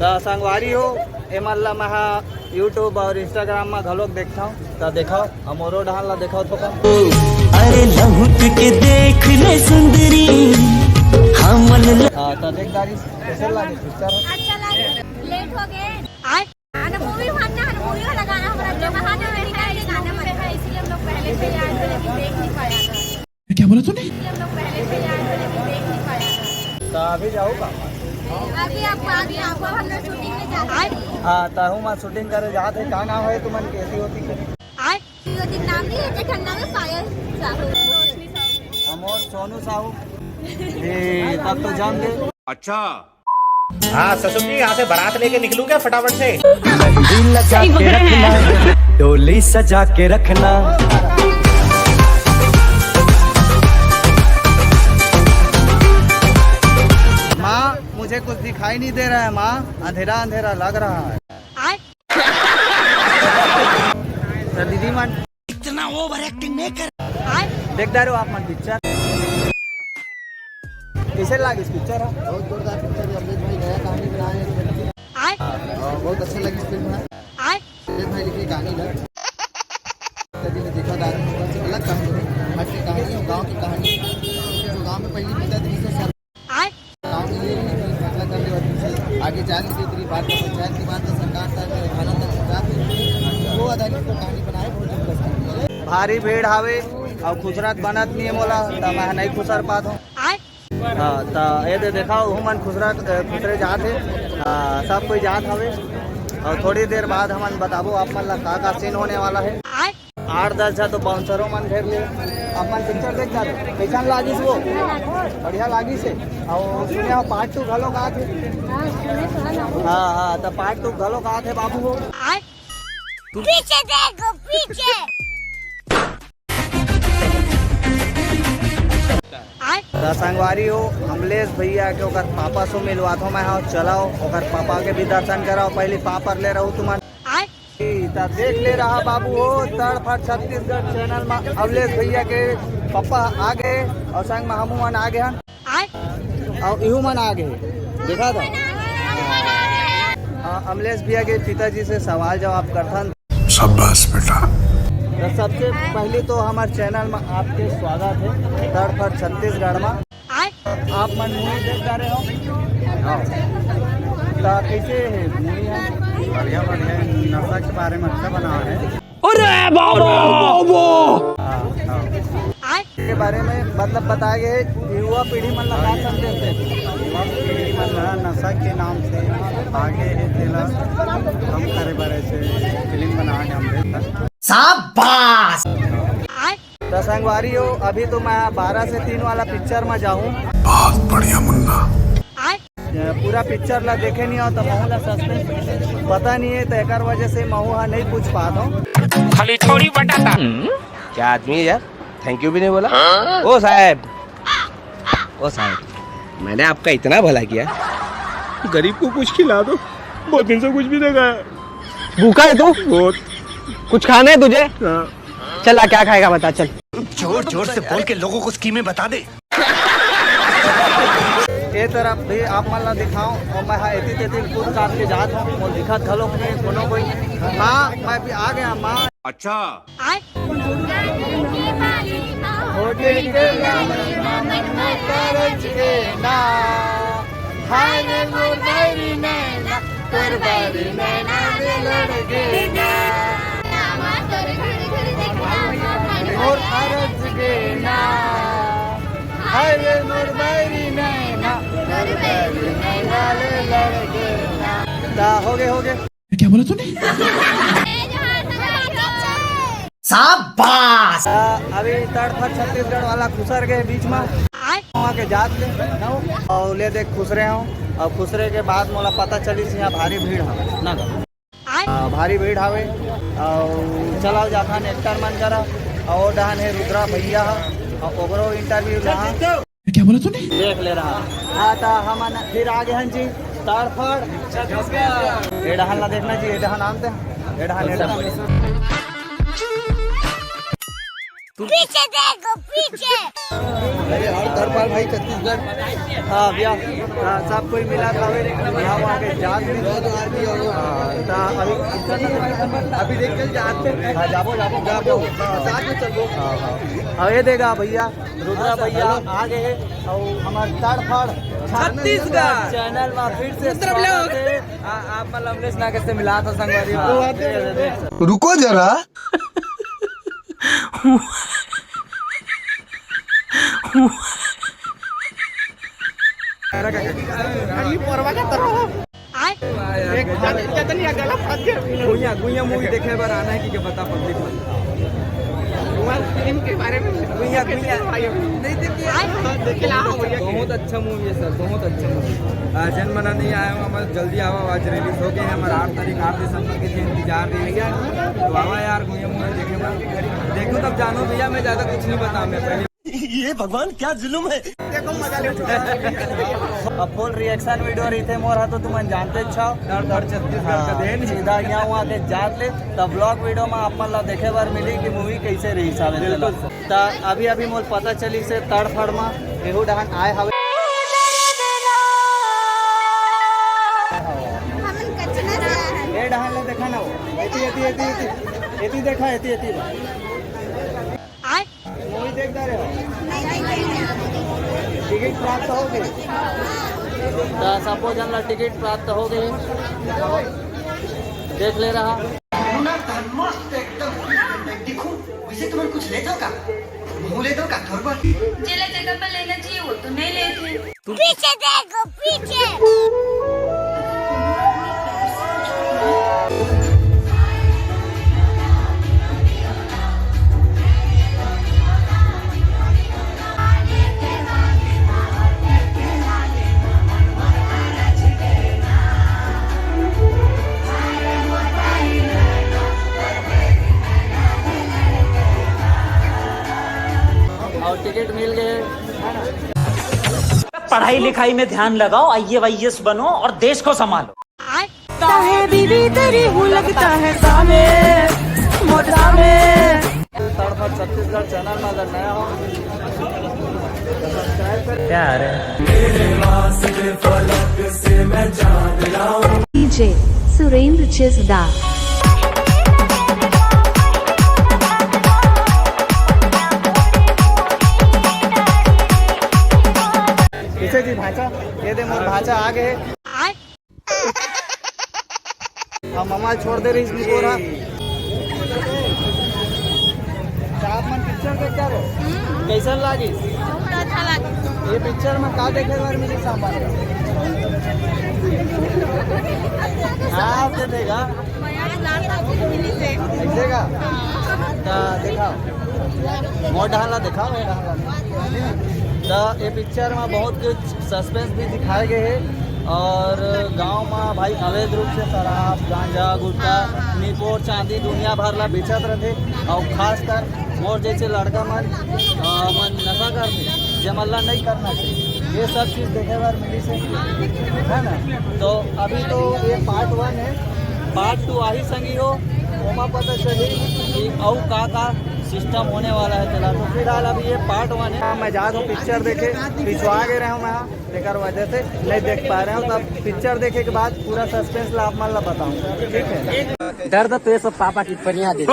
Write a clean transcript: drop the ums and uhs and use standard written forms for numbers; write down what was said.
संगवारी हो ए मल्ला महा यूट्यूब और इंस्टाग्राम में घलोक देखता हूँ तो देखो हमरो डाल ला देखो तो अरे लहुट के देख ले सुंदरी तो देख दारी कैसे लगे पिक्चर अच्छा लगे लेट हो गए आना मूवी बनना है मूवी वाला गाना हमारा जो बहाना अमेरिका के गाना में है इसलिए हम लोग पहले से याद थे लेकिन देख नहीं पाया था। क्या बोला तूने? हम लोग पहले से याद थे लेकिन देख नहीं पाया था। तो अभी जाऊँगा अभी आपको हम लोग शूटिंग में जाते हैं। हाँ तो हूँ मैं शूटिंग करे जाते हैं। कहाँ नाम है तुम्हारी कैसी होती है? तो नाम नहीं है ठंडा में पायल साहू हम और सोनू साहू तब तो जान गए। अच्छा हाँ ससुर जी यहाँ से बारात लेके निकलूँ क्या फटाफट से? लगा के रखना डोली सजा के रखना। माँ मुझे कुछ दिखाई नहीं दे रहा है माँ, अंधेरा अंधेरा लग रहा है। तो दीदी मन इतना ओवर एक्टिंग नहीं कर। देखता रहो आप मन पिक्चर कैसे लगी इस पिक्चर? बहुत जोरदार पिक्चर है। अमृत भाई नया कहानी बनाए हैं और बहुत अच्छा लगी इस फिल्म में। अमृत भाई लिखी कहानी है कभी ने देखा अलग कहानी है, हट की कहानी है, गाँव की कहानी जो गाँव में पहली पिता थी से गाँव के लिए फैसला करने वाली आगे जाने की तेरी बात पंचायत की बात सरकार तक थाना तक पहुँचा वो आधारित कहानी बनाए बहुत जबरदस्त। भारी भीड़ हावे और खुसरत बनत नहीं मोला तो मैं नहीं खुसर पात हूँ। हाँ तो ये दे देखा हूँ मन खुसरे जात है। सब कोई जात हवे और थोड़ी देर बाद हमन बताबो आप मन का सीन होने वाला है। 8-10 तो बाउंसरों मन घेर ले अपन पिक्चर देख जाते कैसा लागिस वो बढ़िया लागिस है और सुने पार्ट 2 घलो का थे। हाँ तो पार्ट 2 घलो का थे बाबू वो पीछे देखो पीछे संगवारी हो अमलेश भैया के ओकर पापा से मिलवा थो मैं हाँ चलाओ ओकर पापा के भी दर्शन कराओ पहले पापा ले रहा तुम देख ले रहा बाबू हो तड़फट छत्तीसगढ़ चैनल में अमलेश भैया के पापा आ गए और संग में हमू मन आ गए और इहू मन आ गए देखा था। अमलेश भैया के पिताजी से सवाल जवाब करथन। शाबाश बेटा। तो सबसे पहले तो हमारे चैनल में आपके स्वागत है तड़फट छत्तीसगढ़ में। आप मन मूवी देख जा रहे हो तो कैसे है मूवी है? बढ़िया बढ़िया नशा के बारे में अच्छा बना है। अरे बाबा के बारे में मतलब बताए गए युवा पीढ़ी मन लगा संदेश है। युवा पीढ़ी मन नशा के नाम से आगे है तेला हम करे बारे से फिल्म बना के हम शाबाश। तो संगवारी हो अभी तो मैं 12 से 3 वाला पिक्चर में जाऊँ। बहुत बढ़िया मुन्ना। पूरा पिक्चर ला देखे नहीं हो तो महू ला सस्पेंस पता नहीं है तो एक वजह से महू नहीं पूछ पाता हूँ। खाली थोड़ी बताता क्या आदमी है यार, थैंक यू भी नहीं बोला। ओ साहब मैंने आपका इतना भला किया, गरीब को कुछ खिला दो। बहुत दिन से कुछ भी नहीं खाया। भूखा है तू? बहुत। कुछ खाना है तुझे? चला क्या खाएगा बता चल। जोर जोर से बोल के लोगों को स्कीमें बता दे। ये तरफ भी आप मन ला दिखाऊं और मैं हाँ एती तेती कूद काट के जात हूँ और दिखत घलो नहीं कोनो कोई। माँ मैं भी आ गया माँ। अच्छा होटल के मन तरज के ना हाय रे मोर बैरी नैना तोर बैरी नैना दे लड़के ना मोर अरज के ना हाय रे मोर बैरी नैना तोर बैरी नैना ले लड़के ना। हो गए क्या बोला तूने? शाबाश। अभी तड़फट छत्तीसगढ़ वाला खुसर गए बीच में वहाँ के जात ले और ले देख खुसरे हूँ और खुसरे के बाद मोला पता चली यहाँ भारी भीड़ है ना भारी भीड़ हवे और चलाओ जाता एक्टर मन करा और डहान है रुद्रा भैया और ओकरो इंटरव्यू रहा। क्या बोला तूने? देख ले रहा हाँ तो हम फिर आगे हन जी तड़फट ये डहान ला देखना जी ये डहान आनते हैं ये डहान पीछे देखो पीछे। अरे और दरबार भाई छत्तीसगढ़ हाँ भैया सब कोई मिला था यहाँ वहाँ के जात भी अभी देख कर जाते जाबो जाबो जाबो साथ में चलो। अब ये देगा भैया रुद्रा भैया आ गए और हमारे तड़फड़ छत्तीसगढ़ चैनल में फिर से स्वागत है। आप मतलब अमलेश नागेश से मिला था संगवारी। रुको जरा गुइया मूवी देखे बार आना है कि क्या पता पब्लिक फिल्म के बारे में गुइया नहीं देखिए बहुत अच्छा मूवी है सर, बहुत अच्छा मूवी। जन मना नहीं आया हूँ, हमारे जल्दी आवा, आज रिलीज हो गए हैं हमारा 8 तारीख 8 दिसंबर के दिन इंतजार रही। तो आवा यार गुइया मूवी देखे देखो तब जानो भैया, मैं ज्यादा कुछ नहीं बता मैं पहले ये भगवान क्या जुल्म है। अब फुल रिएक्शन वीडियो रहते मोर तो तुम जानते छाओ छत्तीसगढ़ का देन सीधा यहाँ वहाँ के जात ले तब ब्लॉग वीडियो में अपन ला देखे बार मिली कि मूवी कैसे रही हिसाब से। अभी अभी मोल पता चली से तड़फड़ में एहू डहान आए हवे। हमन कचना से है। ए डहान ले देखा ना वो एती देखा एती मूवी देखता रहे हो। टिकट प्राप्त हो गई तो सपोज हम टिकट प्राप्त हो गई देख ले रहा कुछ ले दो का मुँह ले दो का घर पर जिला जगह पर लेना चाहिए वो तो नहीं लेते। पीछे देखो पीछे। और टिकट मिल गए। पढ़ाई लिखाई में ध्यान लगाओ, IAS बनो और देश को संभालो। बीबी तेरी हूँ लगता है तड़फड़ छत्तीसगढ़ चैनल में अगर नया हो सब्सक्राइब करें। क्या DJ Surendra Chisda. किसे जी भाषा ये दे मोर भाषा आ गए। हम मम्मा छोड़ दे रही इसमें पूरा आप मन पिक्चर देख क्या रहे कैसा लागी? बहुत अच्छा लगा। ये पिक्चर में का देखे बार मिली सामान आप दे देगा देखेगा देखा मोर ढाला देखा तो ये पिक्चर में बहुत कुछ सस्पेंस भी दिखाए गए हैं और गांव में भाई अवैध रूप से शराब गांजा गुटखा निपोर चांदी दुनिया भर ला बेचत रहते और खासकर मोर जैसे लड़का मन नशा करते जमल्ला नहीं करना चाहिए। ये सब चीज़ देखे बार मिली से है ना। तो अभी तो ये पार्ट 1 है, पार्ट 2 आही संगी हो ओमा पता चली कि और का सिस्टम होने वाला है चला। तो फिलहाल अभी ये पार्ट 1 है। मैं जा रहा हूँ पिक्चर देखे पिछवा गए रहा हूँ मैं लेकर वजह से नहीं देख पा रहा हूँ। तब पिक्चर देखे के बाद पूरा सस्पेंस ला आप मान ला बताऊँ ठीक है। दर्द तो ये सब पापा की परियां दे